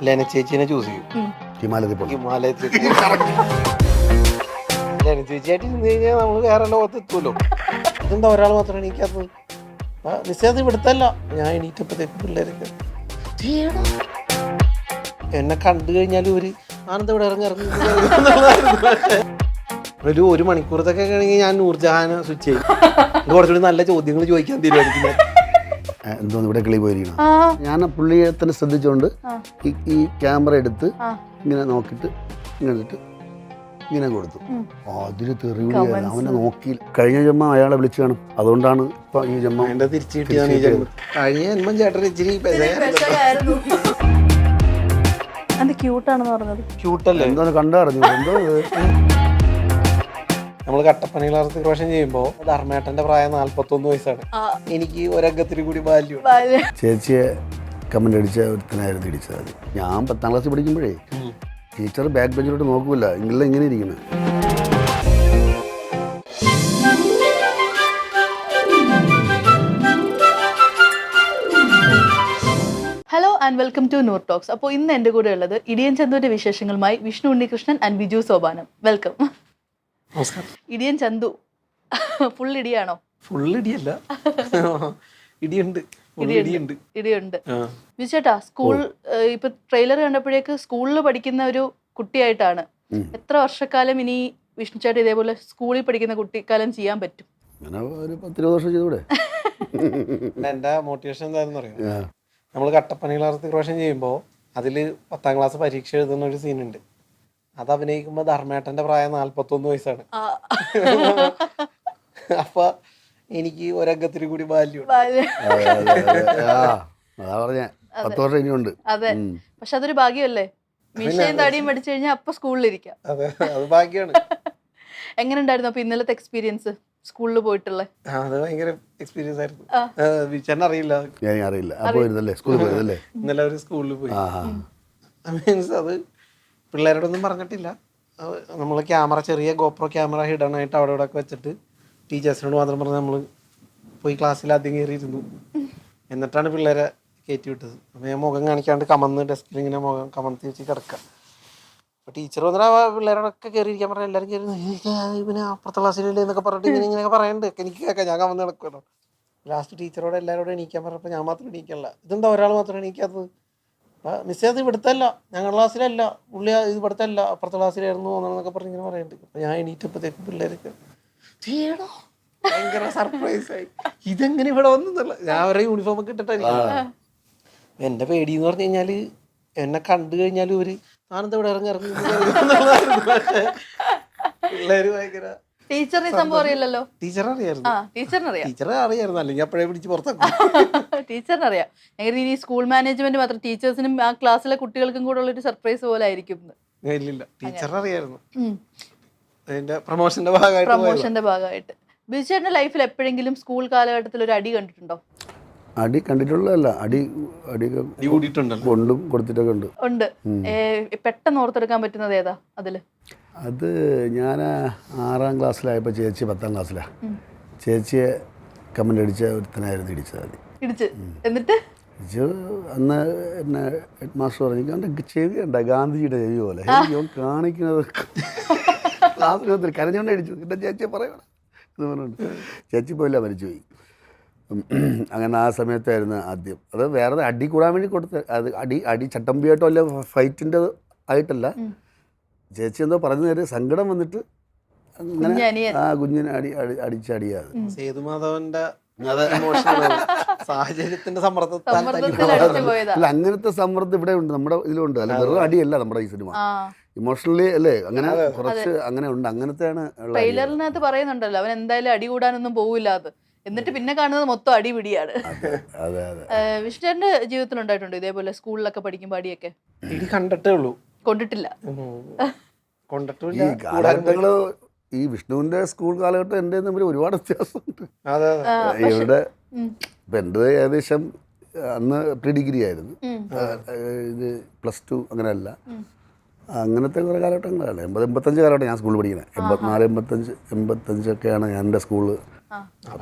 ലെന ചേച്ചീനെ ചൂസ് ചെയ്യും. ഹിമാലയത്തിൽ ലെന ചേച്ചിയായിട്ട് ഇരുന്ന് കഴിഞ്ഞാൽ നമ്മൾ വേറെ ലോകത്ത് എത്തുമല്ലോ. ഇതെന്താ ഒരാൾ മാത്രം എണീക്കാത്തത്? നിശ്ചയത് ഇവിടുത്തല്ല. ഞാൻ എണീറ്റപ്പോഴത്തേക്ക് പിള്ളേരൊക്കെ എന്നെ കണ്ടു കഴിഞ്ഞാൽ ഒരു ആനന്ദ ഇവിടെ ഇറങ്ങി ഒരു മണിക്കൂറത്തൊക്കെ ആണെങ്കിൽ ഞാൻ നൂർജഹാനെ സ്വിച്ച് ചെയ്യും. കുറച്ചുകൂടി നല്ല ചോദ്യങ്ങൾ ചോദിക്കാൻ തീരുമാനിക്കുന്നത്. എന്തോന്ന് ഇവിടെ കിളി പോയിരിക്കണം. ഞാൻ പുള്ളിയെ തന്നെ ശ്രദ്ധിച്ചുകൊണ്ട് ഈ ക്യാമറ എടുത്ത് ഇങ്ങനെ നോക്കിയിട്ട് ഇങ്ങനെ ഇട്ട് ഇങ്ങനെ കൊടുത്തു. അതിന് തെറിവിളിയായിരുന്നു. അവനെ നോക്കി. കഴിഞ്ഞ ജന്മം അയാളെ വിളിച്ചു കാണും. അതുകൊണ്ടാണ് ഇപ്പൊ ഈ ജന്മം എന്റെ തിരിച്ചു കിട്ടിയതാണ്. ഈ ജന്മം കഴിഞ്ഞ ജന്മം ചേട്ടൻ ഇച്ചിരി ക്യൂട്ടല്ലേ? എന്തോന്ന് കണ്ടറിഞ്ഞു. എന്തോ നമ്മൾ കട്ടപ്പന ക്ലാസ് പ്രാവശ്യം ചെയ്യുമ്പോ ധർമ്മേട്ടന്റെ പ്രായം 41 വയസ്സാണ്. എനിക്ക് ഒരംഗത്തിന് കൂടി ബാല്യം. ചേച്ചിയെ കമന്റ് അടിച്ച ഒരുത്തനായിരുന്നു ഇടിച്ചത്. അത് ഞാൻ 10ാം ക്ലാസ്സിൽ പഠിക്കുമ്പോഴേ ടീച്ചർ ബാക്ക് ബെഞ്ചിലോട്ട് നോക്കൂല. ഇങ്ങനെ ഇരിക്കുന്നത്. Hello and welcome to Noor talks. അപ്പോൾ ഇന്ന് എൻ്റെ കൂടെ ഉള്ളത് ഇടിയൻ ചന്തുവിന്റെ വിശേഷങ്ങളുമായി വിഷ്ണു ഉണ്ണികൃഷ്ണൻ ആൻഡ് ബിജു സോപാനം. വെൽക്കം. നമസ്കാരം. ഇടിയൻ ചന്തു ഫുൾ ഇടിയാണോ? ഫുൾ ഇടിയല്ല, ഇടിയുണ്ട്. ഇടിയുണ്ട്. വിചേട്ടാ, സ്കൂൾ ഇപ്പൊ ട്രെയിലർ കണ്ടപ്പോഴേക്ക് സ്കൂളിൽ പഠിക്കുന്ന ഒരു കുട്ടിയായിട്ടാണ്. എത്ര വർഷക്കാലം ഇനി വിഷ്ണു ചേട്ടാ ഇതേപോലെ സ്കൂളിൽ പഠിക്കുന്ന കുട്ടിക്കാലം ചെയ്യാൻ പറ്റും? ഒരു 10-20 വർഷം ചെയ്തൂടെ? എന്റെ മോട്ടിവേഷൻ എന്താണെന്ന് അറിയാം. നമ്മൾ കട്ടപ്പന ക്ലാസ് പ്രാവശ്യം ചെയ്യുമ്പോൾ അതില് 10ാം ക്ലാസ് പരീക്ഷ എഴുതുന്ന ഒരു സീനുണ്ട്. അത് അഭിനയിക്കുമ്പോ ധർമ്മേട്ടന്റെ പ്രായം 41 വയസ്സാണ്. അപ്പൊ എനിക്ക് ഒരംഗത്തിന് കൂടി ബാല്യം. അതെ, പക്ഷെ അതൊരു ഭാഗ്യമല്ലേ? മീശയും താടിയും പഠിച്ചു കഴിഞ്ഞാൽ അപ്പൊ സ്കൂളിലിരിക്കാം. അതെ, അത് ഭാഗ്യമാണ്. എങ്ങനെ ഉണ്ടായിരുന്നു അപ്പൊ ഇന്നലത്തെ എക്സ്പീരിയൻസ് സ്കൂളിൽ പോയിട്ടുള്ള? അത് ഭയങ്കര എക്സ്പീരിയൻസ് ആയിരുന്നു. അറിയില്ല. ഇന്നലെ അവര് സ്കൂളിൽ പോയി. മീൻസ് അത് പിള്ളേരോടൊന്നും പറഞ്ഞിട്ടില്ല. നമ്മൾ ക്യാമറ, ചെറിയ ഗോപ്രോ ക്യാമറ ഹിഡനായിട്ട് അവിടെ ഇവിടെ ഒക്കെ വെച്ചിട്ട് ടീച്ചേഴ്സിനോട് മാത്രം പറഞ്ഞ് നമ്മൾ പോയി ക്ലാസ്സിൽ ആദ്യം കയറിയിരുന്നു. എന്നിട്ടാണ് പിള്ളേരെ കയറ്റി വിട്ടത്. അപ്പോൾ ഞാൻ മുഖം കാണിക്കാണ്ട് കമന്ന് ഡെസ്കിൽ ഇങ്ങനെ മുഖം കമർത്തി വെച്ച് കിടക്കുക. അപ്പോൾ ടീച്ചർ വന്നിട്ട് പിള്ളേരോടൊക്കെ കയറിയിരിക്കാൻ പറഞ്ഞാൽ എല്ലാവരും കയറി പിന്നെ അപ്പുറത്തെ ക്ലാസ്സിലല്ലേ എന്നൊക്കെ പറഞ്ഞിട്ട് ഇങ്ങനെയൊക്കെ പറയുന്നുണ്ട്. എനിക്ക് കേൾക്കാം, ഞാൻ കമന്ന് കിടക്കുമല്ലോ. ലാസ്റ്റ് ടീച്ചറോട് എല്ലാവരോടും എണീക്കാൻ പറഞ്ഞപ്പോൾ ഞാൻ മാത്രം എണീക്കല്ല. ഇതെന്താ ഒരാൾ മാത്രം എണീക്കാത്തത്? നിശ്ചയത് ഇവിടുത്തല്ല, ഞങ്ങളുടെ ക്ലാസ്സിലല്ല, പുള്ളി ഇത് ഇവിടുത്തല്ല, അപ്പുറത്തെ ക്ലാസ്സിലായിരുന്നു എന്നൊക്കെ പറഞ്ഞ് ഇങ്ങനെ പറയുന്നുണ്ട്. അപ്പോൾ ഞാൻ എണീറ്റപ്പോഴത്തേക്കും പിള്ളേരൊക്കെ ഭയങ്കര സർപ്രൈസ് ആയി. ഇതെങ്ങനെ ഇവിടെ വന്നല്ല. ഞാൻ അവരുടെ യൂണിഫോം ഒക്കെ ഇട്ടിട്ടായിരിക്കും. എന്റെ പേടി എന്ന് പറഞ്ഞു കഴിഞ്ഞാല് എന്നെ കണ്ടു കഴിഞ്ഞാൽ ഒരു ആനന്ദ ഇവിടെ ഇറങ്ങി പിള്ളേര് ഭയങ്കര. ടീച്ചറിന് സംഭവം അറിയില്ലല്ലോ. ടീച്ചർ അറിയായിരുന്നു, അല്ലെങ്കിൽ അപ്പോഴേ പിടിച്ച് പുറത്താക്കും. ടീച്ചറിനറിയാം. ഇനി സ്കൂൾ മാനേജ്മെന്റ് മാത്രം ടീച്ചേഴ്സിനും ആ ക്ലാസ്സിലെ കുട്ടികൾക്കും കൂടെ ഉള്ള ഒരു സർപ്രൈസ് പോലെ ആയിരിക്കും. ഇല്ല, ടീച്ചറിനറിയായിരുന്നു. അതിന്റെ പ്രൊമോഷന്റെ ഭാഗമായിട്ട്. ബിജുചേട്ടന്റെ ലൈഫിൽ എപ്പോഴെങ്കിലും സ്കൂൾ കാലഘട്ടത്തിൽ ഒരു അടി കണ്ടിട്ടുണ്ടോ? അടി കണ്ടിട്ടുള്ളതല്ല, അടി കൊണ്ടും കൊടുത്തിട്ടൊക്കെ ഉണ്ട്. പെട്ടെന്ന് ഓർത്തെടുക്കാൻ പറ്റുന്നത് ഏതാ അതില്? അത് ഞാൻ 6ാം ക്ലാസ്സിലായപ്പോൾ ചേച്ചി 10ാം ക്ലാസ്സിലാണ്. ചേച്ചിയെ കമന്റ് അടിച്ച ഒരുത്തനായിരുന്നു ഇടിച്ചത്. എന്നിട്ട് അന്ന് എന്നെ ഹെഡ് മാസ്റ്റർ പറഞ്ഞു, അവൻ്റെ ചെവി ഉണ്ട ഗാന്ധിജിയുടെ ചെവി പോലെ കാണിക്കുന്നത്. ക്ലാസ്സിൽ കരഞ്ഞോണ്ട് അടിച്ചു. എൻ്റെ ചേച്ചിയെ പറയണം എന്ന് പറഞ്ഞുകൊണ്ട് ചേച്ചി പോയില്ല, മരിച്ചുപോയി. അങ്ങനെ ആ സമയത്തായിരുന്നു ആദ്യം. അത് വേറെ അടി കൂടാൻ വേണ്ടി കൊടുത്ത അത് അടി ചട്ടമ്പിയായിട്ടോ അല്ല ഫൈറ്റിൻ്റെ ആയിട്ടല്ല. ചേച്ചി എന്തോ പറഞ്ഞു തരും, സങ്കടം വന്നിട്ട് അങ്ങനെ ആ കുഞ്ഞിനെ അടിച്ചടിയാത്. സേതുമാധവന്റെ സാഹചര്യത്തിന്റെ സമ്മർദ്ദത്തിൽ. അല്ല, അങ്ങനത്തെ സമ്മർദ്ദം ഇവിടെ ഉണ്ട്, നമ്മുടെ ഇതിലുണ്ട്. അല്ല, വെറും അടിയല്ല നമ്മുടെ ഈ സിനിമ. ഇമോഷണലി അല്ലേ, അങ്ങനെ കുറച്ച് അങ്ങനെ ഉണ്ട്. അങ്ങനത്തെയാണ്. ട്രെയിലറിനകത്ത് പറയുന്നുണ്ടല്ലോ അവൻ എന്തായാലും അടി കൂടാനൊന്നും പോവില്ല. എന്നിട്ട് പിന്നെ കാണുന്നത് മൊത്തം അടിപിടിയാണ്. വിഷ്ണുവിന്റെ ജീവിതത്തിൽ ഉണ്ടായിട്ടുണ്ടോ ഇതേപോലെ സ്കൂളിലൊക്കെ പഠിക്കുമ്പോൾ അടിയൊക്കെ? ഇടി കണ്ടിട്ടേ ഉള്ളൂ, കൊണ്ടിട്ടില്ല. ഈ കാലഘട്ടങ്ങള്, ഈ വിഷ്ണുവിന്റെ സ്കൂൾ കാലഘട്ടം എൻ്റെ തമ്മിൽ ഒരുപാട് വ്യത്യാസമുണ്ട്. ഇവിടെ ഇപ്പം എൻ്റെ ഏകദേശം അന്ന് പ്രീ ഡിഗ്രി ആയിരുന്നു, ഇത് +2 അങ്ങനെയല്ല. അങ്ങനത്തെ കുറേ കാലഘട്ടങ്ങളാണ്. 80-85 കാലഘട്ടം ഞാൻ സ്കൂളിൽ പഠിക്കുന്നത്. 84-85-85ഒക്കെയാണ് ഞാൻ എൻ്റെ സ്കൂള്.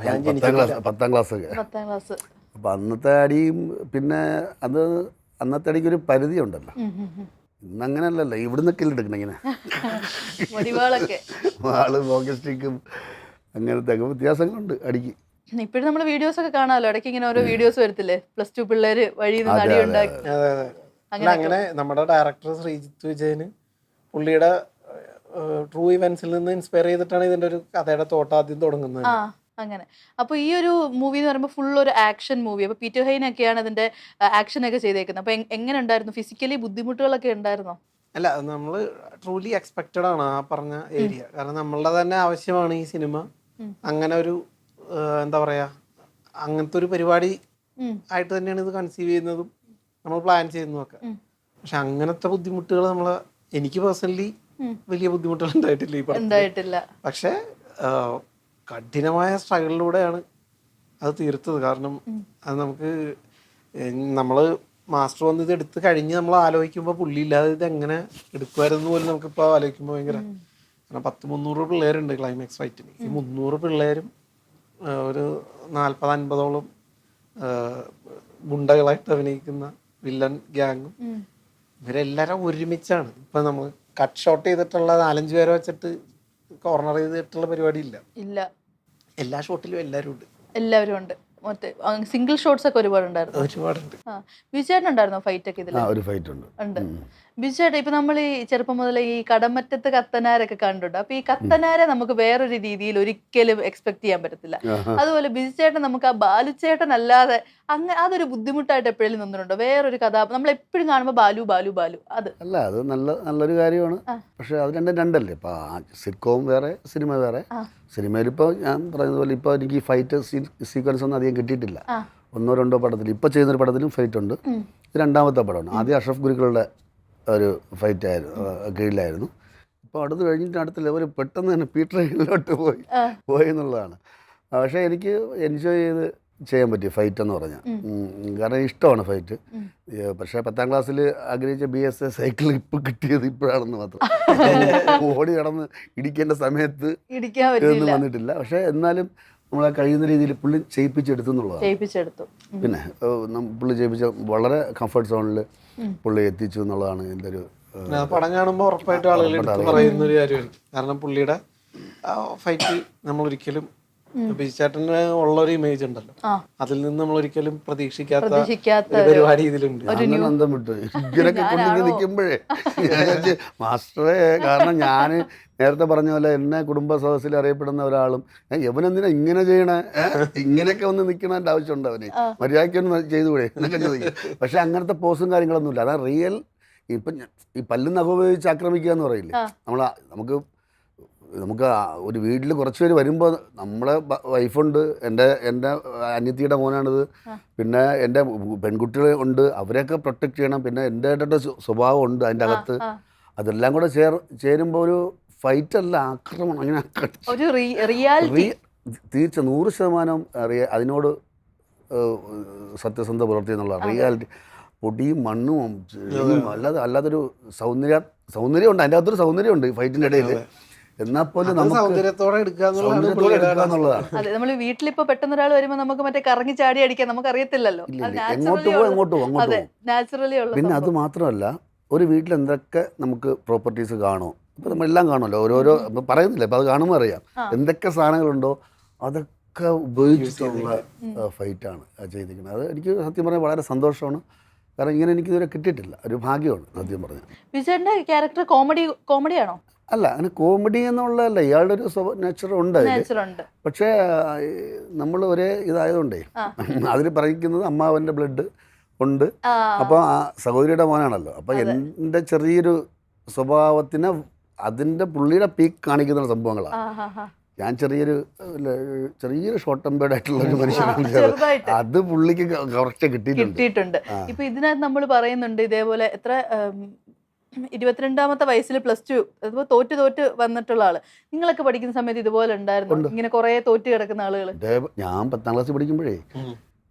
10ാം ക്ലാസ്സൊക്കെ. അപ്പം അന്നത്തെ അടിയും പിന്നെ അത് അന്നത്തെ എനിക്കൊരു പരിധി ഉണ്ടല്ലോ. ഇന്നങ്ങനെയല്ലല്ലോ, ഇവിടുന്നൊക്കെ എടുക്കണം ഇങ്ങനെ വടിവാളൊക്കെ. വാള് ഫോക്കസ്റ്റിക്കും അങ്ങനത്തെ ഒക്കെ വ്യത്യാസങ്ങളുണ്ട് അടിക്ക്. ഇപ്പോഴും നമ്മൾ വീഡിയോസ് ഒക്കെ കാണാമല്ലോ, ഇടയ്ക്ക് ഇങ്ങനെ ഓരോ വീഡിയോസ് വരത്തില്ലേ, +2 പിള്ളേര് വഴിയിൽ നിന്ന് അടി ഉണ്ടാക്കി. അതെ അതെ. അല്ല അങ്ങനെ നമ്മുടെ ഡയറക്ടർ ശ്രീജിത്ത് വിജയന് പുള്ളിയുടെ ട്രൂ ഇവന്റ്സിൽ നിന്ന് ഇൻസ്പയർ ചെയ്തിട്ടാണ് ഇതിന്റെ ഒരു കഥയുടെ തോട്ട് ആദ്യം തുടങ്ങുന്നത്. ആ അങ്ങനെ. അപ്പൊ ഈ ഒരു മൂവി എന്ന് പറയുമ്പോൾ ഫുൾ ഒരു ആക്ഷൻ മൂവി. അപ്പൊ പീറ്റർ ഹെയ്ൻ ഒക്കെയാണ് അതിന്റെ ആക്ഷൻ ഒക്കെ ചെയ്തേക്കുന്നത്. അപ്പൊ എങ്ങനെ ഉണ്ടായിരുന്നു? ഫിസിക്കലി ബുദ്ധിമുട്ടുകളൊക്കെ ഉണ്ടായിരുന്നോ? അല്ല, നമ്മൾ ട്രൂലി എക്സ്പെക്റ്റഡ് ആണ് ആ പറഞ്ഞ ഏരിയ. കാരണം നമ്മളുടെ തന്നെ ആവശ്യമാണ് ഈ സിനിമ. അങ്ങനെ ഒരു എന്താ പറയാ, അങ്ങനത്തെ ഒരു പരിപാടി ആയിട്ട് തന്നെയാണ് ഇത് കൺസീവ് ചെയ്യുന്നതും നമ്മൾ പ്ലാൻ ചെയ്യുന്നതൊക്കെ. പക്ഷെ അങ്ങനത്തെ ബുദ്ധിമുട്ടുകൾ എനിക്ക് പേഴ്സണലി വലിയ ബുദ്ധിമുട്ടുകൾ ഉണ്ടായിട്ടില്ല ഈ പടത്തിൽ. പക്ഷെ കഠിനമായ സ്ട്രഗിളിലൂടെയാണ് അത് തീർത്തത്. കാരണം അത് നമുക്ക് നമ്മള് മാസ്റ്റർ വന്ന് ഇത് എടുത്ത് കഴിഞ്ഞ് നമ്മൾ ആലോചിക്കുമ്പോൾ പുള്ളി ഇല്ലാതെ ഇത് എങ്ങനെ എടുക്കുമായിരുന്നു പോലും നമുക്കിപ്പോൾ ആലോചിക്കുമ്പോൾ ഭയങ്കര. കാരണം 100-300 പിള്ളേരുണ്ട് ക്ലൈമാക്സ് ഫൈറ്റിന്. ഈ 300 പിള്ളേരും ഒരു 40-50ഓളം ഗുണ്ടകളായിട്ട് അഭിനയിക്കുന്ന വില്ലൻ ഗ്യാങ്ങും ഇവരെല്ലാരും ഒരുമിച്ചാണ്. ഇപ്പൊ നമ്മൾ കട്ട് ഷോട്ട് ചെയ്തിട്ടുള്ള 4-5 പേരെ വെച്ചിട്ട് കോർണർ ചെയ്തിട്ടുള്ള പരിപാടി ഇല്ല. എല്ലാ ഷോട്ടിലും എല്ലാവരും ഉണ്ട്. മറ്റേ സിംഗിൾ ഷോട്ട്സ് ഒക്കെ ഒരുപാടുണ്ട്. ബിജുചേട്ടനുണ്ടായിരുന്നോ ഫൈറ്റ് ഒക്കെ ഇതിൽ? ഒരു ഫൈറ്റ് ഉണ്ട്. ബിജുചേട്ടൻ, ഇപ്പൊ നമ്മൾ ഈ ചെറുപ്പം മുതൽ ഈ കടമറ്റത്ത് കത്തനാരൊക്കെ കണ്ടിട്ടുണ്ട്. അപ്പൊ ഈ കത്തനാരെ നമുക്ക് വേറൊരു രീതിയിൽ ഒരിക്കലും എക്സ്പെക്ട് ചെയ്യാൻ പറ്റത്തില്ല. അതുപോലെ ബിജുചേട്ടൻ നമുക്ക് ആ ബാലുചേട്ടൻ അല്ലാതെ അങ്ങനെ അതൊരു ബുദ്ധിമുട്ടായിട്ട് എപ്പോഴും നിന്നിട്ടുണ്ടോ? വേറൊരു കഥ നമ്മൾ എപ്പോഴും കാണുമ്പോൾ ബാലു ബാലു ബാലു അത് നല്ലൊരു കാര്യമാണ്. പക്ഷെ അത് രണ്ടല്ലേ. ഇപ്പൊ സിറ്റ്കോം വേറെ, സിനിമ വേറെ. സിനിമയിലിപ്പോൾ ഞാൻ പറയുന്നത് പോലെ ഇപ്പോൾ എനിക്ക് ഈ ഫൈറ്റ് സീക്വൻസ് ഒന്നും അധികം കിട്ടിയിട്ടില്ല. 1-2 പടത്തിൽ ഇപ്പോൾ ചെയ്യുന്നൊരു പടത്തിലും ഫൈറ്റ് ഉണ്ട്. ഇത് 2ാമത്തെ പടമാണ്. ആദ്യം അഷ്റഫ് ഗുരുക്കളുടെ ഒരു ഫൈറ്റ് കീഴിലായിരുന്നു. ഇപ്പോൾ അടുത്ത് കഴിഞ്ഞിട്ട് അടുത്ത ലെവൽ പെട്ടെന്ന് തന്നെ പീറ്റർ ഹെയ്നിലോട്ട് പോയി എന്നുള്ളതാണ്. പക്ഷേ എനിക്ക് എൻജോയ് ചെയ്ത് ചെയ്യാൻ പറ്റി ഫൈറ്റ് എന്ന് പറഞ്ഞാൽ. കാരണം ഇഷ്ടമാണ് ഫൈറ്റ്. പക്ഷേ 10ാം ക്ലാസ്സിൽ ആഗ്രഹിച്ച BSA സൈക്കിൾ ഇപ്പോൾ കിട്ടിയത് ഇപ്പോഴാണെന്ന് മാത്രം. ഓടി കടന്ന് ഇടിക്കേണ്ട സമയത്ത് ഇതൊന്നും വന്നിട്ടില്ല. പക്ഷേ എന്നാലും നമ്മളെ കഴിയുന്ന രീതിയിൽ പുള്ളി ചെയ്യിപ്പിച്ചെടുത്തു എന്നുള്ളതാണ്. പിന്നെ പുള്ളി ചെയ്യിപ്പിച്ച വളരെ കംഫർട്ട് സോണിൽ പുള്ളി എത്തിച്ചു എന്നുള്ളതാണ് എൻ്റെ ഒരു പടം കാണുമ്പോൾ ഉറപ്പായിട്ടും ആളുകൾ എടുത്ത് പറയുന്ന ഒരു കാര്യമാണ്. കാരണം പുള്ളിയുടെ ഫൈറ്റ് നമ്മൾ ഒരിക്കലും ബിജുചേട്ടന് ഉള്ളൊരു ഇമേജ് ഉണ്ടല്ലോ, അതിൽ നിന്ന് നമ്മൾ ഒരിക്കലും പ്രതീക്ഷിക്കാത്ത പരിപാടി ഇതിലുണ്ട്. അന്തം വിട്ടു ഇങ്ങനൊക്കെ കൊണ്ടിങ്ങനെ നിൽക്കുമ്പോഴേ മാസ്റ്ററെ. കാരണം ഞാൻ നേരത്തെ പറഞ്ഞ പോലെ എന്നെ കുടുംബ സദസ്സിൽ അറിയപ്പെടുന്ന ഒരാളും യവനെന്തിനാ ഇങ്ങനെ ചെയ്യണേ, ഇങ്ങനെയൊക്കെ ഒന്ന് നിൽക്കണതിൻ്റെ ആവശ്യമുണ്ട് അവന്, മര്യാദയ്ക്കൊന്നും ചെയ്തുകൂടെ എന്നൊക്കെ ചോദിക്കും. പക്ഷെ അങ്ങനത്തെ പോസും കാര്യങ്ങളൊന്നുമില്ല. അതാണ് റിയൽ. ഇപ്പം ഈ പല്ലും നഖം ഉപയോഗിച്ച് ആക്രമിക്കുക എന്ന് പറയില്ലേ, നമുക്ക് ഒരു വീട്ടിൽ കുറച്ച് പേര് വരുമ്പോൾ നമ്മളെ വൈഫുണ്ട്, എൻ്റെ അനിയത്തിയുടെ മോനാണിത്, പിന്നെ എൻ്റെ പെൺകുട്ടികൾ ഉണ്ട്, അവരെയൊക്കെ പ്രൊട്ടക്റ്റ് ചെയ്യണം, പിന്നെ എൻ്റെ സ്വഭാവം ഉണ്ട് അതിൻ്റെ അകത്ത്. അതെല്ലാം കൂടെ ചേരുമ്പോൾ ഒരു ഫൈറ്റ് അല്ല, ആക്രമണം. അങ്ങനെ തീർച്ച 100% അതിനോട് സത്യസന്ധത പുലർത്തി എന്നുള്ള റിയാലിറ്റി. പൊടിയും മണ്ണും അല്ലാതൊരു സൗന്ദര്യമുണ്ട്, അതിൻ്റെ അകത്തൊരു സൗന്ദര്യമുണ്ട് ഈ ഫൈറ്റിൻ്റെ ഇടയിൽ. എന്നാൽ പോലും നമുക്ക് സൗന്ദര്യത്തോടെ എടുക്കുക എന്നുള്ളതാണ്. അതെ, നമ്മൾ വീട്ടിലിപ്പോ പെട്ടെന്ന് ഒരാൾ വരുമ്പോൾ നമുക്ക് മറ്റേ കറങ്ങി ചാടി അടിക്കാൻ നമുക്ക് അറിയത്തില്ലല്ലോ. അങ്ങോട്ട് പോകും. പിന്നെ അത് മാത്രമല്ല, ഒരു വീട്ടിൽ എന്തൊക്കെ നമുക്ക് പ്രോപ്പർട്ടീസ് കാണുമോ, ഇപ്പം നമ്മളെല്ലാം കാണുമല്ലോ, ഓരോരോ ഇപ്പം പറയുന്നില്ല, ഇപ്പം അത് കാണുമ്പോൾ അറിയാം എന്തൊക്കെ സാധനങ്ങളുണ്ടോ അതൊക്കെ ഉപയോഗിച്ചിട്ടുള്ള ഫൈറ്റാണ് ചെയ്തിരിക്കുന്നത്. അത് എനിക്ക് സത്യം പറഞ്ഞാൽ വളരെ സന്തോഷമാണ്. കാരണം ഇങ്ങനെ എനിക്കിതുവരെ കിട്ടിയിട്ടില്ല, ഒരു ഭാഗ്യമാണ് സത്യം പറഞ്ഞാൽ. വിജയന്റെ ക്യാരക്ടർ കോമഡിയാണോ? അല്ല, അങ്ങനെ കോമഡി എന്നുള്ളതല്ല, ഇയാളുടെ ഒരു നേച്ചർ ഉണ്ട് അതിൽ. പക്ഷേ നമ്മൾ ഒരേ ഇതായതുകൊണ്ടേ അതിൽ പറയുന്നത് അമ്മാവൻ്റെ ബ്ലഡ് ഉണ്ട്. അപ്പോൾ ആ സഹോദരിയുടെ മോനാണല്ലോ. അപ്പോൾ എൻ്റെ ചെറിയൊരു സ്വഭാവത്തിന് അതിൻ്റെ പുള്ളിയുടെ പീക്ക് കാണിക്കുന്ന സംഭവങ്ങളാണ്. ഞാൻ ചെറിയൊരു ഷോർട്ട് ടെമ്പേർഡ് ആയിട്ടുള്ള ഒരു മനുഷ്യനാണ്. അത് പുള്ളിക്ക് കറക്റ്റ് കിട്ടിയിട്ടുണ്ട്. ഇപ്പൊ ഇതിനകത്ത് നമ്മൾ പറയുന്നുണ്ട് ഇതേപോലെ എത്ര 22ാമത്തെ വയസ്സിൽ +2 അതിപ്പോ തോറ്റ് വന്നിട്ടുള്ള ആള്. നിങ്ങളൊക്കെ പഠിക്കുന്ന സമയത്ത് ഇതുപോലെ ഉണ്ടായിരുന്നു ഇങ്ങനെ കുറെ തോറ്റ് കിടക്കുന്ന ആളുകൾ? ഞാൻ 10ാം ക്ലാസ്സിൽ പഠിക്കുമ്പോഴേ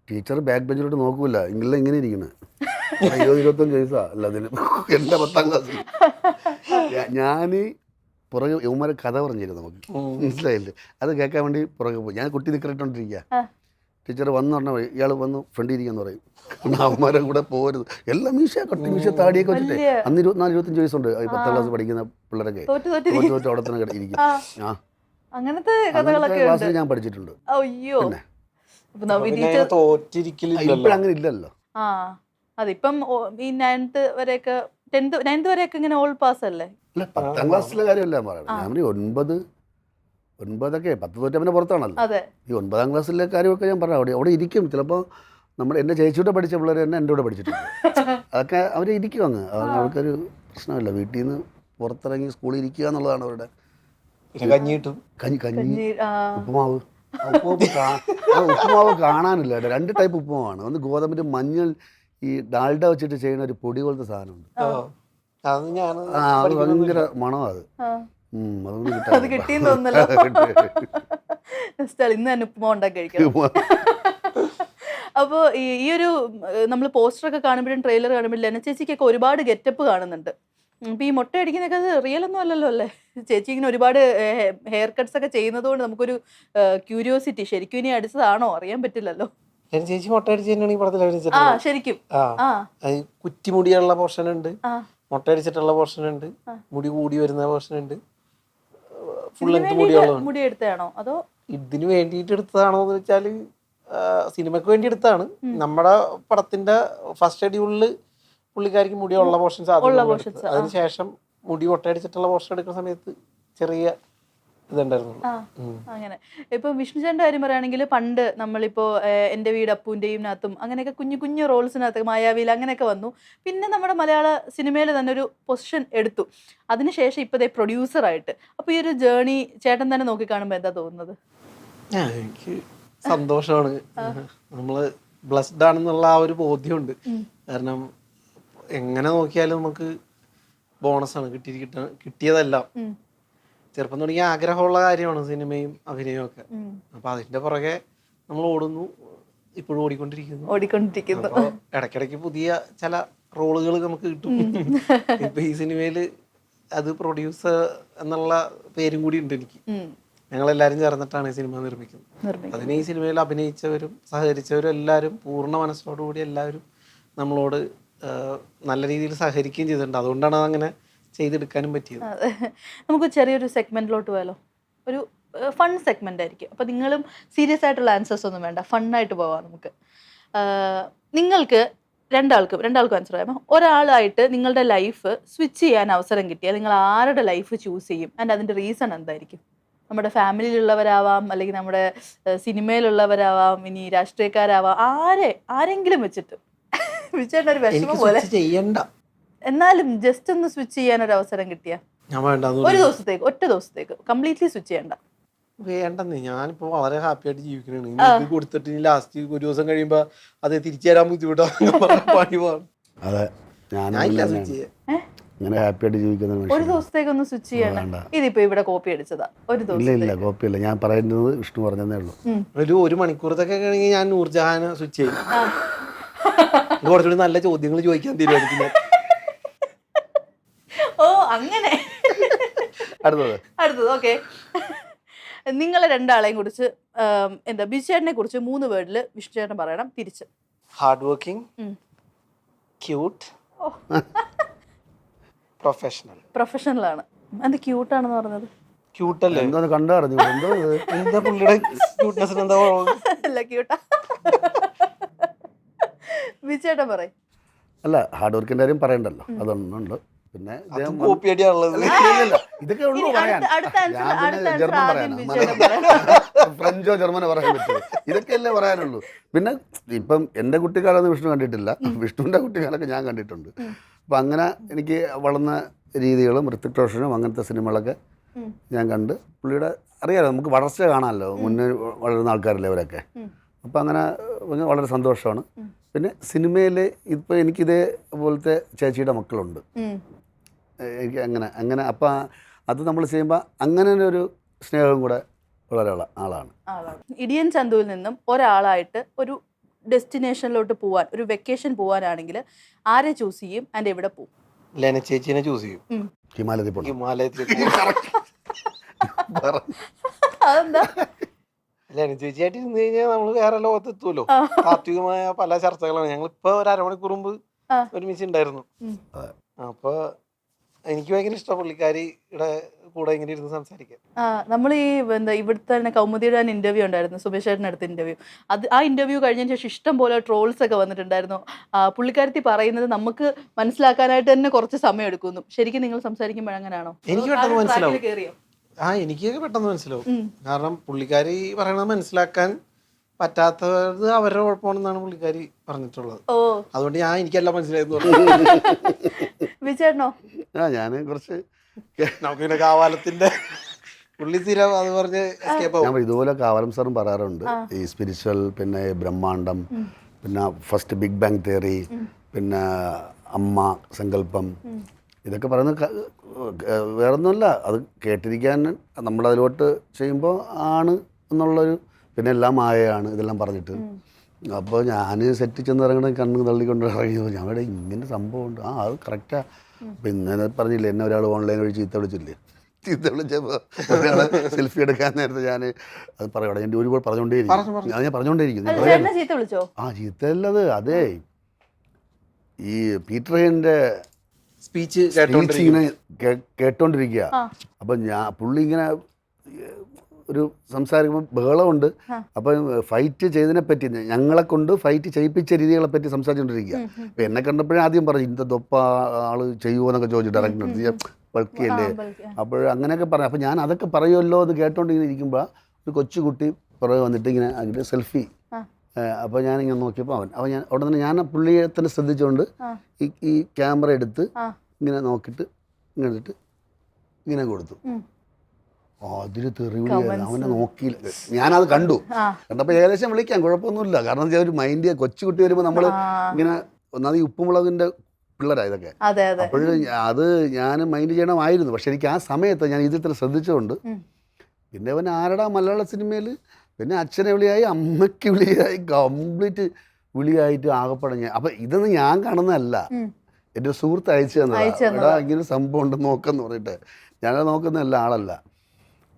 ടീച്ചർ ബാക്ക് ബെഞ്ചിലോട്ട് നോക്കൂല, ഇങ്ങനെ ഇരിക്കുന്നത് 25 വയസ്സാ അല്ല അതിന്. എൻ്റെ 10ാം ക്ലാസ്സിൽ ഞാൻ പുറകെ യൗമാരെ കഥ പറഞ്ഞിരുന്നു, നമുക്ക് മനസ്സിലായില്ലേ, അത് കേൾക്കാൻ വേണ്ടി പുറകെ പോയി. ഞാൻ കുട്ടി നിൽക്കിട്ടോണ്ടിരിക്കുക, ടീച്ചർ വന്ന് പറഞ്ഞാൽ ഇയാൾ വന്ന് ഫ്രണ്ടിൽ ഇരിക്കാന്ന് പറയും. കാരണം അവന്മാരെ കൂടെ പോരുത്. എല്ലാം മീശ കട്ടി മീശ താടിയൊക്കെ വെച്ചിട്ട് അന്ന് 24-25 വയസ്സുണ്ട്. 10ാം ക്ലാസ് പഠിക്കുന്ന പിള്ളേരൊക്കെ തോറ്റ് അവിടെ തന്നെ ഇരിക്കും. അങ്ങനത്തെ കഥകളൊക്കെ ക്ലാസ്സിൽ ഞാൻ പഠിച്ചിട്ടുണ്ട്. അയ്യോ തോറ്റിരിക്കലില്ലല്ലോ. അങ്ങനെ ഇല്ലല്ലോ. ആ അതിപ്പം ഈ 9th വരെയൊക്കെ 9th വരെയൊക്കെ ഇങ്ങനെ ഓൾ പാസ് അല്ലേ? അല്ല 10ാം ക്ലാസ്സിലെ കാര്യമല്ല പറയുന്നത്. ഞാൻ 9 10 തോറ്റവനെ പുറത്താണല്ലോ. അതെ. ഈ 9ാം ക്ലാസ്സിലെ കാര്യമൊക്കെ ഞാൻ പറഞ്ഞു. അവിടെ ഇരിക്കും. ചിലപ്പോൾ എൻ്റെ ചേച്ചിയുടെ പഠിച്ച പിള്ളേർ തന്നെ എൻ്റെ കൂടെ പഠിച്ചിട്ടുണ്ട്. അതൊക്കെ അവർ ഇരിക്കും അങ്ങ്. അവർക്കൊരു പ്രശ്നമില്ല. വീട്ടിൽ നിന്ന് പുറത്തിറങ്ങി സ്കൂളിൽ ഇരിക്കുക എന്നുള്ളതാണ് അവരുടെ. കഞ്ഞി കിട്ടും. കഞ്ഞി ഉപ്പുമാവ്. ഉപ്പുമാവ് കാണാനില്ല. 2 ടൈപ്പ് ഉപ്പുമാവാണ്. ഒന്ന് ഗോതമ്പിൻ്റെ മഞ്ഞൾ ഈ ഡാൽഡ വെച്ചിട്ട് ചെയ്യുന്ന ഒരു പൊടി പോലത്തെ സാധനമുണ്ട്. അത് ഭയങ്കര മണമാണ് അത്. അത് കിട്ടിയെന്ന് തോന്നല്ലോ. ഇന്ന് തന്നെ ഉപ്പുമാവ് ഉണ്ടാക്കി കഴിക്കണം. അപ്പോൾ ഈ ഒരു നമ്മൾ പോസ്റ്ററൊക്കെ കാണുമ്പോഴും ട്രെയിലർ കാണുമ്പോഴും ലെന ചേച്ചിക്കൊക്കെ ഒരുപാട് ഗെറ്റപ്പ് കാണുന്നുണ്ട്. അപ്പോൾ ഈ മുട്ട അടിക്കുന്നതൊക്കെ അത് റിയൽ ഒന്നും അല്ലല്ലോ അല്ലേ? ചേച്ചി ഇങ്ങനെ ഒരുപാട് ഹെയർ കട്ട്സ് ഒക്കെ ചെയ്യുന്നത് കൊണ്ട് നമുക്കൊരു ക്യൂരിയോസിറ്റി. ശരിക്കും ഇനി അടിച്ചതാണോ അറിയാൻ പറ്റില്ലല്ലോ. ചേച്ചി മുട്ട അടിച്ചിട്ടുണ്ടെങ്കിൽ ശരിക്കും കുറ്റിമുടിയുള്ള പോർഷൻ ഉണ്ട്, മുട്ട അടിച്ചിട്ടുള്ള പോർഷൻ ഉണ്ട്, മുടി കൂടി വരുന്ന പോർഷൻ ഉണ്ട്. ഫുൾ മുടി എടുത്തതാണോ അതോ ഇതിന് വേണ്ടിയിട്ട് എടുത്തതാണോ എന്ന് വെച്ചാല് സിനിമക്ക് വേണ്ടി എടുത്താണ്. നമ്മുടെ പടത്തിന്റെ ഫസ്റ്റ് ഷെഡ്യൂളില് പുള്ളിക്കാരിക്ക് മുടിയുള്ള പോർഷൻസ് അതിനുശേഷം മുടി ഒട്ടയടിച്ചിട്ടുള്ള പോർഷൻ എടുക്കുന്ന സമയത്ത് ചെറിയ ഇതുണ്ടായിരുന്നു. അങ്ങനെ ഇപ്പൊ വിഷ്ണുചേട്ടൻ്റെ കാര്യം പറയുകയാണെങ്കിൽ പണ്ട് നമ്മളിപ്പോ എൻ്റെ വീട് അപ്പൂൻ്റെയും നാത്തും അങ്ങനെയൊക്കെ കുഞ്ഞു കുഞ്ഞു റോൾസിനകത്ത് മായാവിയിൽ അങ്ങനെയൊക്കെ വന്നു. പിന്നെ നമ്മുടെ മലയാള സിനിമയിൽ തന്നെ ഒരു പൊസിഷൻ എടുത്തു. അതിനുശേഷം ഇപ്പൊ പ്രൊഡ്യൂസറായിട്ട്. അപ്പൊ ഈ ഒരു ജേർണി ചേട്ടൻ തന്നെ നോക്കി കാണുമ്പോൾ എന്താ തോന്നുന്നത്? എനിക്ക് സന്തോഷമാണ്. നമ്മള് ബ്ലസ്ഡ് ആണെന്നുള്ള ആ ഒരു ബോധ്യമുണ്ട്. കാരണം എങ്ങനെ നോക്കിയാലും നമുക്ക് ബോണസാണ് കിട്ടിയതെല്ലാം. ചെറുപ്പം തുടങ്ങിയ ആഗ്രഹമുള്ള കാര്യമാണ് സിനിമയും അഭിനയവും ഒക്കെ. അപ്പൊ അതിന്റെ പുറകെ നമ്മൾ ഓടുന്നു, ഇപ്പോഴും ഓടിക്കൊണ്ടിരിക്കുന്നു. അപ്പൊ ഇടയ്ക്കിടയ്ക്ക് പുതിയ ചില റോളുകൾ നമുക്ക് കിട്ടും. ഇപ്പൊ ഈ സിനിമയില് അത് പ്രൊഡ്യൂസർ എന്നുള്ള പേരും കൂടി ഉണ്ട് എനിക്ക്. ഞങ്ങളെല്ലാരും ചേർന്നിട്ടാണ് ഈ സിനിമ നിർമ്മിക്കുന്നത്. അതിന് ഈ സിനിമയിൽ അഭിനയിച്ചവരും സഹകരിച്ചവരും എല്ലാവരും പൂർണ്ണ മനസ്സോടുകൂടി എല്ലാവരും നമ്മളോട് നല്ല രീതിയിൽ സഹകരിക്കുകയും ചെയ്തിട്ടുണ്ട്. അതുകൊണ്ടാണ് അതങ്ങനെ ചെയ്തെടുക്കാനും പറ്റിയത്. നമുക്ക് ചെറിയൊരു സെഗ്മെന്റിലോട്ട് പോയാലോ? ഒരു ഫൺ സെഗ്മെന്റ് ആയിരിക്കും. അപ്പൊ നിങ്ങളും സീരിയസ് ആയിട്ടുള്ള ആൻസേഴ്സ് ഒന്നും വേണ്ട, ഫണ്ണായിട്ട് പോവാം നമുക്ക്. നിങ്ങൾക്ക് രണ്ടാൾക്കും ആൻസർ പറയാമോ? ഒരാളായിട്ട് നിങ്ങളുടെ ലൈഫ് സ്വിച്ച് ചെയ്യാൻ അവസരം കിട്ടിയാൽ നിങ്ങൾ ആരുടെ ലൈഫ് ചൂസ് ചെയ്യും? ആൻഡ് അതിന്റെ റീസൺ എന്തായിരിക്കും? നമ്മുടെ ഫാമിലിയിലുള്ളവരാവാം, അല്ലെങ്കിൽ നമ്മുടെ സിനിമയിലുള്ളവരാവാം, ഇനി രാഷ്ട്രീയക്കാരാവാം, ആരെങ്കിലും വെച്ചിട്ട്. വിചാരിച്ച ഒരു വിഷമം പോലെ ചെയ്യണ്ട, എന്നാലും ജസ്റ്റ് ഒന്ന് സ്വിച്ച് ചെയ്യാൻ ഒരു അവസരം കിട്ടിയ ഒരു ദിവസത്തേക്ക്, ഒറ്റ ദിവസത്തേക്ക് കംപ്ലീറ്റ്ലി സ്വിച്ച് ചെയ്യണ്ട. വേണ്ടെന്നേ, ഞാനിപ്പോ വളരെ ഹാപ്പി ആയിട്ട് ജീവിക്കണേ. കൊടുത്തിട്ട് ലാസ്റ്റ് ഒരു ദിവസം കഴിയുമ്പോ അത് തിരിച്ചു തരാൻ ബുദ്ധിമുട്ടാണ്. അതെ, ഒരു ദിവസത്തേക്ക് ഒന്ന് സ്വിച്ച് ചെയ്യണം. ഇതിപ്പോ ഇവിടെ കോപ്പി അടിച്ചതാ. ഒരു ദിവസം കോപ്പി അല്ല, ഞാൻ പറയുന്നത് വിഷ്ണു പറഞ്ഞതേ ഉള്ളൂ. ഒരു മണിക്കൂറത്തൊക്കെ ആണെങ്കിൽ ഞാൻ നൂർജഹാന് സ്വിച്ച് ചെയ്യും. കുറച്ചുകൂടി നല്ല ചോദ്യങ്ങൾ ചോദിക്കാൻ തീരുമാനിക്കുന്നു. ഓ അങ്ങനെ. അടുത്തത് ഓക്കെ. നിങ്ങളെ രണ്ടാളെയും കുറിച്ച് എന്താ ബിജുചേട്ടനെ കുറിച്ച് 3 വേർഡിൽ വിഷ്ണുചേട്ടൻ പറയണം. തിരിച്ച് ഹാർഡ് വർക്കിംഗ്, ക്യൂട്ട്, പ്രൊഫഷണൽ ആണ്. എന്ത് ക്യൂട്ടാണെന്ന് പറഞ്ഞത്? ക്യൂട്ടല്ലേ? കണ്ടറിഞ്ഞു എന്താ പുള്ളിയുടെ ക്യൂട്ട്നെസ്സിന് എന്താ അല്ല ക്യൂട്ടാ. വിജയേട്ടൻ പറയും. അല്ല, ഹാർഡ് വർക്കിന്റെ കാര്യം പറയണ്ടല്ലോ, അതൊന്നുണ്ട്. പിന്നെ ഇതൊക്കെ ഉള്ളൂ പറയാൻ. ജർമ്മൻ പറയാനോ, ഫ്രഞ്ചോ ജർമ്മനോ പറയാൻ പറ്റുമോ? ഇതൊക്കെയല്ലേ പറയാനുള്ളൂ. പിന്നെ ഇപ്പം എൻ്റെ കുട്ടിക്കാലൊന്നും വിഷ്ണു കണ്ടിട്ടില്ല, വിഷ്ണുവിൻ്റെ കുട്ടിക്കാലൊക്കെ ഞാൻ കണ്ടിട്ടുണ്ട്. അപ്പം അങ്ങനെ എനിക്ക് വളർന്ന രീതികളും ഋത്തിക് റോഷനും അങ്ങനത്തെ സിനിമകളൊക്കെ ഞാൻ കണ്ട് പുള്ളിയുടെ അറിയാലോ, നമുക്ക് വളർച്ച കാണാമല്ലോ, മുന്നേ വളരുന്ന ആൾക്കാരല്ലേ അവരൊക്കെ. അപ്പം അങ്ങനെ വളരെ സന്തോഷമാണ്. പിന്നെ സിനിമയിൽ ഇപ്പോൾ എനിക്കിതേപോലത്തെ ചേച്ചിയുടെ മക്കളുണ്ട്. എനിക്ക് അങ്ങനെ അപ്പം അത് നമ്മൾ ചെയ്യുമ്പോൾ അങ്ങനെ ഒരു സ്നേഹം കൂടെ വളരെ ആളാണ്. ഇടിയൻ ചന്തുവിൽ നിന്നും ഒരാളായിട്ട് ഒരു ഡെസ്റ്റിനേഷനിലോട്ട് പോവാൻ, ഒരു വെക്കേഷൻ പോവാനാണെങ്കിൽ ആരെ ചൂസ് ചെയ്യും ആൻഡ് എവിടെ പോകും? ലെന ചേച്ചിനെ ചൂസ് ചെയ്യും. അതെന്താ? അല്ല ചേച്ചിയായിട്ട് ഇരുന്ന് കഴിഞ്ഞാൽ നമ്മൾ വേറെ ലോകത്ത് എത്തുമല്ലോ. താത്വികമായ പല ചർച്ചകളാണ്. ഞങ്ങൾ ഇപ്പൊ ഒരു അരമണിക്കൂർ മുമ്പ് ഒരുമിച്ച് ഉണ്ടായിരുന്നു. അപ്പൊ എനിക്ക് ഭയങ്കര ഇഷ്ടം പുള്ളിക്കാരിയുടെ കൂടെ ഇങ്ങനെ ഇരുന്ന് സംസാരിക്കാൻ. നമ്മൾ ഈ ഇവിടുത്തെ തന്നെ കൗമുദിയുടെ ഇന്റർവ്യൂ ഉണ്ടായിരുന്നു, സുബേഷ് ചേട്ടൻ്റെ അടുത്ത് ഇന്റർവ്യൂ. ആ ഇന്റർവ്യൂ കഴിഞ്ഞതിന് ശേഷം ഇഷ്ടം പോലെ ട്രോൾസ് ഒക്കെ വന്നിട്ടുണ്ടായിരുന്നു. പുള്ളിക്കാരത്തി പറയുന്നത് നമുക്ക് മനസ്സിലാക്കാനായിട്ട് തന്നെ കുറച്ച് സമയം എടുക്കുന്നു. ശരിക്കും നിങ്ങൾ സംസാരിക്കുമ്പോൾ അങ്ങനെയാണോ? എനിക്ക് പെട്ടെന്ന് മനസ്സിലാവും. എനിക്ക് പെട്ടെന്ന് മനസ്സിലാവും. കാരണം പുള്ളിക്കാരി പറയണത് മനസ്സിലാക്കാൻ പറ്റാത്തത് അവരുടെ കുഴപ്പമാണെന്നാണ് പുള്ളിക്കാരി പറഞ്ഞിട്ടുള്ളത്. അതുകൊണ്ട് എനിക്കെല്ലാം മനസ്സിലായെന്ന് പറഞ്ഞു. ചേട്ടനോ? ഞാൻ കുറച്ച് നമുക്കിങ്ങനെ കാവാലത്തിന്റെ പുള്ളി സ്ഥിരം അത് പറഞ്ഞ് ഞാൻ ഇതുപോലെ കാവാലം സാറും പറയാറുണ്ട്. ഈ സ്പിരിച്വൽ, പിന്നെ ബ്രഹ്മാണ്ടം, പിന്നെ ഫസ്റ്റ് ബിഗ് ബാങ് തിയറി, പിന്നെ അമ്മ സങ്കല്പം, ഇതൊക്കെ പറയുന്നത് വേറൊന്നുമല്ല. അത് കേട്ടിരിക്കാൻ നമ്മളതിലോട്ട് ചെയ്യുമ്പോൾ ആണ് എന്നുള്ളൊരു, പിന്നെ എല്ലാം മായയാണ് ഇതെല്ലാം പറഞ്ഞിട്ട്. അപ്പോൾ ഞാൻ സെറ്റ് ചെന്ന് ഇറങ്ങണ കണ്ണ് തള്ളിക്കൊണ്ട് ഇറങ്ങിയത് ഞാൻ ഇവിടെ ഇങ്ങനെ സംഭവം ഉണ്ട്. അത് കറക്റ്റാ. പിന്നെ പറഞ്ഞില്ലേ, എന്നെ ഒരാൾ ഓൺലൈൻ വഴി ചീത്ത വിളിച്ചില്ലേ? ചീത്ത വിളിച്ചപ്പോൾ ഒരാളെ സെൽഫി എടുക്കാൻ നേരത്തെ ഞാൻ അത് പറയണം. എൻ്റെ ഒരുപാട് പറഞ്ഞുകൊണ്ടേയിരിക്കും. ഞാൻ പറഞ്ഞുകൊണ്ടേയിരിക്കുന്നു. ചീത്തല്ലത്. അതെ, ഈ പീറ്റർ ഹെയിൻ്റെ സ്പീച്ച് ഇങ്ങനെ കേട്ടോണ്ടിരിക്കുക. അപ്പം പുള്ളി ഇങ്ങനെ ഒരു സംസാരിക്കുമ്പോൾ ബഹളമുണ്ട്. അപ്പം ഫൈറ്റ് ചെയ്തതിനെ പറ്റി, ഞങ്ങളെ കൊണ്ട് ഫൈറ്റ് ചെയ്യിപ്പിച്ച രീതികളെ പറ്റി സംസാരിച്ചുകൊണ്ടിരിക്കുക. അപ്പം എന്നെ കണ്ടപ്പോഴേ ആദ്യം പറഞ്ഞു, ഇന്ന ദൊപ്പ ആള് ചെയ്യുമോ എന്നൊക്കെ ചോദിച്ചു ഡയറക്ടർ, ബൾക്കിയല്ലേ. അപ്പോൾ അങ്ങനെയൊക്കെ പറഞ്ഞു. അപ്പം ഞാൻ അതൊക്കെ പറയുമല്ലോ എന്ന് കേട്ടോണ്ടിരിക്കുമ്പോൾ ഒരു കൊച്ചുകുട്ടി പുറകെ വന്നിട്ട് ഇങ്ങനെ അതിൻ്റെ സെൽഫി. അപ്പോൾ ഞാനിങ്ങനെ നോക്കിയപ്പോൾ ഞാൻ അവിടെ നിന്ന് ഞാൻ പുള്ളിയെ തന്നെ ശ്രദ്ധിച്ചുകൊണ്ട് ഈ ക്യാമറ എടുത്ത് ഇങ്ങനെ നോക്കിയിട്ട് ഇങ്ങനെ ഇട്ട് ഇങ്ങനെ കൊടുത്തു. അതിന് തെറിവിളിയായിരുന്നു. അവനെ നോക്കിയില്ല. ഞാനത് കണ്ടപ്പോൾ ഏകദേശം വിളിക്കാം, കുഴപ്പമൊന്നുമില്ല. കാരണം എന്താ ഒരു മൈൻഡ്, കൊച്ചുകുട്ടി വരുമ്പോൾ നമ്മൾ ഇങ്ങനെ ഒന്നാമത് ഈ ഉപ്പുമുളകിൻ്റെ പിള്ളേരാണ് ഇതൊക്കെ. അപ്പോഴും അത് ഞാൻ മൈൻഡ് ചെയ്യണമായിരുന്നു. പക്ഷെ എനിക്ക് ആ സമയത്ത് ഞാൻ ഇതിൽ തന്നെ ശ്രദ്ധിച്ചുകൊണ്ട്, പിന്നെ അവൻ ആരടാ മലയാള സിനിമയിൽ പിന്നെ അച്ഛനെ വിളിയായി, അമ്മയ്ക്ക് വിളിയായി, കംപ്ലീറ്റ് വിളിയായിട്ട് ആകപ്പെടാൻ ഞാൻ. അപ്പം ഇതൊന്നും ഞാൻ കാണുന്നതല്ല, എൻ്റെ സുഹൃത്ത് അയച്ചു തന്നതാ. ഇങ്ങനെ സംഭവം ഉണ്ട് നോക്കെന്ന് പറഞ്ഞിട്ട്. ഞാനത് നോക്കുന്നതല്ല, ആളല്ല.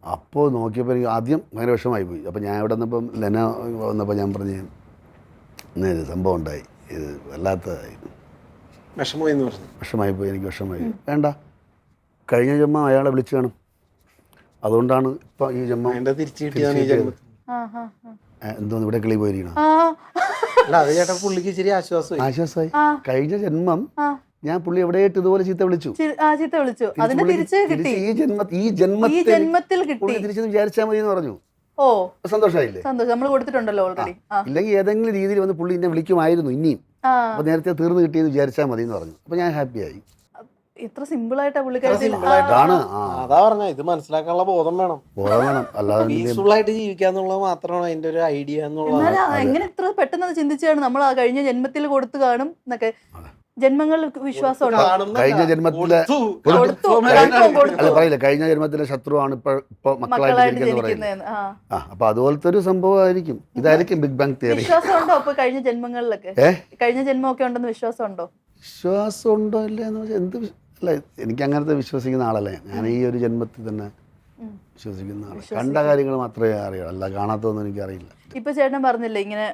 അപ്പോൾ നോക്കിയപ്പോൾ എനിക്ക് ആദ്യം ഭയങ്കര വിഷമമായി പോയി. അപ്പോൾ ഞാൻ ഇവിടെ വന്നപ്പം ലെന വന്നപ്പോൾ ഞാൻ പറഞ്ഞു, ഇന്നൊരു സംഭവം ഉണ്ടായി, ഇത് വല്ലാത്തതായി, വിഷമായി പോയി. എനിക്ക് വിഷമമായി. വേണ്ട, കഴിഞ്ഞ ജന്മം അയാളെ വിളിച്ചു കാണും, അതുകൊണ്ടാണ് ഇപ്പം ഈ ജന്മം എന്തോന്ന് ഇവിടെ കിളി പോയിരിക്കണം. ആശ്വാസമായി. കഴിഞ്ഞ ജന്മം ഞാൻ പുള്ളി എവിടെയായിട്ട് ഇതുപോലെ ചീത്ത വിളിച്ചു. ഈ ജന്മത്തിൽ തിരിച്ചെന്ന് വിചാരിച്ചാൽ മതി എന്ന് പറഞ്ഞു. സന്തോഷമായില്ലേ? ഇല്ലെങ്കിൽ ഏതെങ്കിലും രീതിയിൽ വന്ന് പുള്ളി എന്നെ വിളിക്കുമായിരുന്നു ഇനിയും. അപ്പൊ നേരത്തെ തീർന്നു കിട്ടിയെന്ന് വിചാരിച്ചാൽ മതി എന്ന് പറഞ്ഞു. അപ്പൊ ഞാൻ ഹാപ്പിയായി. എത്ര സിമ്പിളായിട്ടാ പുള്ളിക്കാരി. അതാ പറഞ്ഞ, ഇത് മനസ്സിലാക്കാനുള്ള ബോധം വേണം. അല്ലാതെ പീസ്ഫുൾ ആയിട്ട് ജീവിക്കാന്നുള്ളത് മാത്രമാണ് അതിന്റെ ഒരു ഐഡിയ എന്നുള്ളത്. എങ്ങനെ ഇത്ര പെട്ടെന്ന് ചിന്തിച്ചാണ് നമ്മൾ ആ കഴിഞ്ഞ ജന്മത്തിൽ കൊടുത്തു കാണും എന്നൊക്കെ. ജന്മങ്ങളിൽ വിശ്വാസം കഴിഞ്ഞ ജന്മത്തിലെ പറയില്ല, കഴിഞ്ഞ ജന്മത്തിലെ ശത്രുവാണ് ഇപ്പൊ മക്കളായിട്ട് പറയുന്നത്. അപ്പൊ അതുപോലത്തെ ഒരു സംഭവമായിരിക്കും ഇതായിരിക്കും ബിഗ് ബാങ് തിയറി. വിശ്വാസം ഉണ്ടോ അപ്പൊ കഴിഞ്ഞ ജന്മങ്ങളിലൊക്കെ? കഴിഞ്ഞ ജന്മമൊക്കെ ഉണ്ടെന്ന് വിശ്വാസം ഉണ്ടോ? വിശ്വാസം ഉണ്ടോ ഇല്ല എന്ന് വെച്ചാൽ എന്ത് അല്ല, എനിക്ക് അങ്ങനത്തെ വിശ്വസിക്കുന്ന ആളല്ലേ ഞാൻ. ഈ ഒരു ജന്മത്തിൽ തന്നെ വിശ്വസിക്കുന്ന ആള്. കണ്ട കാര്യങ്ങൾ മാത്രമേ അറിയൂ, അല്ല കാണാത്തതൊന്നും എനിക്കറിയില്ല. ഇപ്പൊ ചേട്ടൻ പറഞ്ഞില്ലേ ഇങ്ങനെ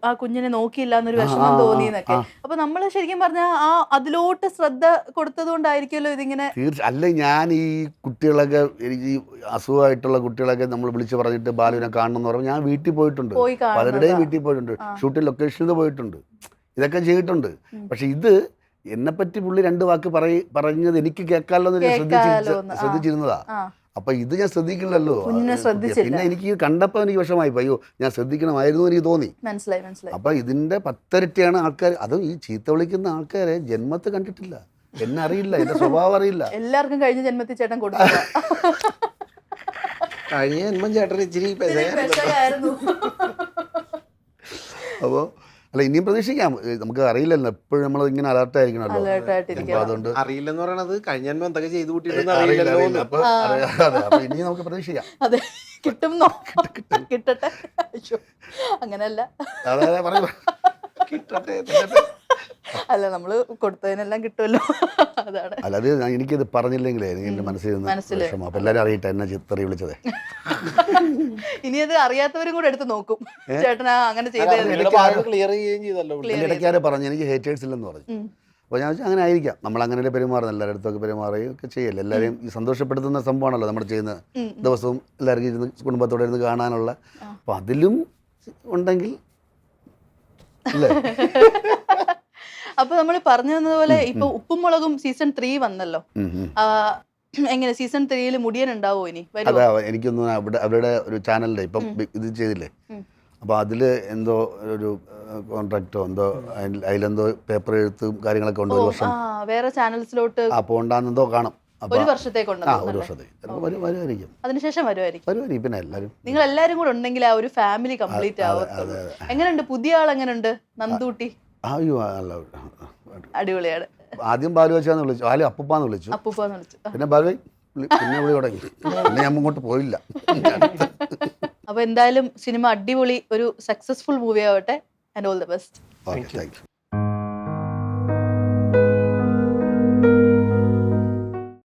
ആ കുഞ്ഞിനെ നോക്കിയില്ല എന്നൊരു വിഷമം തോന്നിയെന്നൊക്കെ. അപ്പൊ നമ്മള് ശരിക്കും പറഞ്ഞാൽ അതിലോട്ട് ശ്രദ്ധ കൊടുത്തത് കൊണ്ടായിരിക്കുമല്ലോ ഇതിങ്ങനെ. അല്ല, ഞാൻ ഈ കുട്ടികളൊക്കെ, എനിക്ക് ഈ അസുഖമായിട്ടുള്ള കുട്ടികളൊക്കെ നമ്മൾ വിളിച്ച് പറഞ്ഞിട്ട് ബാലുവിനെ കാണണം എന്ന് പറയുമ്പോൾ ഞാൻ വീട്ടിൽ പോയിട്ടുണ്ട്, പലരുടെയും വീട്ടിൽ പോയിട്ടുണ്ട്, ഷൂട്ടിംഗ് ലൊക്കേഷനിൽ പോയിട്ടുണ്ട്, ഇതൊക്കെ ചെയ്തിട്ടുണ്ട്. പക്ഷെ ഇത് എന്നെപ്പറ്റി പുള്ളി രണ്ട് വാക്ക് പറഞ്ഞത് എനിക്ക് കേൾക്കാമല്ലോ എന്ന് ശ്രദ്ധിച്ചിരുന്നതാ. അപ്പൊ ഇത് ഞാൻ ശ്രദ്ധിക്കില്ലല്ലോ. പിന്നെ എനിക്ക് കണ്ടപ്പോ എനിക്ക് വിഷമായി, അയ്യോ ഞാൻ ശ്രദ്ധിക്കണമായിരുന്നു എനിക്ക് തോന്നി. അപ്പൊ ഇതിന്റെ 10 ഇരട്ടിയാണ് ആൾക്കാർ. അതും ഈ ചീത്ത വിളിക്കുന്ന ആൾക്കാരെ ജന്മത്തെ കണ്ടിട്ടില്ല, എന്നെ അറിയില്ല, എന്റെ സ്വഭാവം അറിയില്ല. എല്ലാവർക്കും കഴിഞ്ഞ ജന്മത്തിൽ ചേട്ടൻ കൊടുത്തു. കഴിഞ്ഞ ജന്മം ചേട്ടൻ ഇച്ചിരി അപ്പോ അല്ല, ഇനിയും പ്രതീക്ഷിക്കാം, നമുക്ക് അറിയില്ലല്ലോ, എപ്പോഴും നമ്മൾ ഇങ്ങനെ അലർട്ടായിരിക്കണല്ലോ. അതുകൊണ്ട് അറിയില്ലെന്ന് പറയണത് കഴിഞ്ഞ ജന്മം എന്തൊക്കെ ചെയ്തു കൂട്ടിയിട്ട് ഇനി നമുക്ക് പ്രതീക്ഷിക്കാം. അതെ, കിട്ടും, കിട്ടട്ടെ. അങ്ങനല്ല, കിട്ടട്ടെ. അല്ല നമ്മള് കൊടുത്തതിനെല്ലാം കിട്ടുമല്ലോ, അതാണ്. അല്ലാതെ എനിക്കിത് പറഞ്ഞില്ലെങ്കിലേ എൻ്റെ മനസ്സിൽ നിന്ന് വിഷമം. അപ്പം എല്ലാവരും അറിയട്ടെ എന്നെ ചിത്തറി വിളിച്ചതേ. ഇനി അത് അറിയാത്തവരും കൂടെ എടുത്ത് നോക്കും, ചേട്ടനാ അങ്ങനെ ചെയ്തത്. ക്ലിയർ ചെയ്യുകയും ചെയ്തല്ലോ. എൻ്റെ ഇടയ്ക്കാരെ പറഞ്ഞു എനിക്ക് ഹേറ്റേഴ്സ് ഇല്ലെന്ന് പറഞ്ഞു. അപ്പോൾ ഞാൻ വെച്ചാൽ അങ്ങനെ ആയിരിക്കാം, നമ്മളങ്ങനെ പെരുമാറുന്നത്, എല്ലാവരുടെ അടുത്തൊക്കെ പെരുമാറുകയും ഒക്കെ ചെയ്യല്ലേ. എല്ലാവരെയും ഈ സന്തോഷപ്പെടുത്തുന്ന സംഭവമാണല്ലോ നമ്മൾ ചെയ്യുന്ന ദിവസവും എല്ലാവർക്കും ഇരുന്ന് കുടുംബത്തോടെ ഇരുന്ന് കാണാനുള്ള. അപ്പോൾ അതിലും ഉണ്ടെങ്കിൽ അല്ലേ. അപ്പൊ നമ്മൾ പറഞ്ഞു തന്നതുപോലെ ഇപ്പൊ ഉപ്പും മുളകും സീസൺ 3 വന്നല്ലോ. എങ്ങനെ സീസൺ 3 മുടിയൻ ഉണ്ടാവോ ഇനി? അതാ എനിക്കൊന്നും അവരുടെ ഒരു ചാനലിൻ്റെ ഇപ്പം ഇത് ചെയ്തില്ലേ, അപ്പോൾ അതിൽ എന്തോ ഒരു കോൺട്രാക്റ്റോ എന്തോ അതിലെന്തോ പേപ്പർ എഴുത്തും കാര്യങ്ങളൊക്കെ ഉണ്ട്. ഒരു വർഷം വേറെ ചാനൽസിലോട്ട് അപ്പോൾ ഉണ്ടാകുന്നെന്തോ കാണും. ഒരു വർഷത്തേക്കുണ്ട്. ഒരു വർഷത്തേക്ക് വരുമായിരിക്കും. അതിനുശേഷം വരുമായിരിക്കും. പിന്നെ എല്ലാവരും നിങ്ങൾ എല്ലാരും കൂടെ ഉണ്ടെങ്കിൽ ആ ഒരു ഫാമിലി കംപ്ലീറ്റ് ആവത്തുള്ളൂ. എങ്ങനെയുണ്ട് പുതിയ ആൾ? എങ്ങനെയുണ്ട് നന്ദൂട്ടി? അയ്യോ അടിപൊളിയാണ്. ആദ്യം ബാലു വെച്ചാന്ന് വിളിച്ചു, ബാലു അപ്പൂപ്പാന്ന് വിളിച്ചു, അപ്പൂപ്പാന്ന് വിളിച്ചു. പിന്നെ ബാലു പിന്നെ വിളി തുടങ്ങി. പിന്നെ ഞാൻ അങ്ങോട്ട് പോയില്ല. അപ്പൊ എന്തായാലും സിനിമ അടിപൊളി ഒരു സക്സസ്ഫുൾ മൂവി ആവട്ടെ. And all the best. Okay, thank you.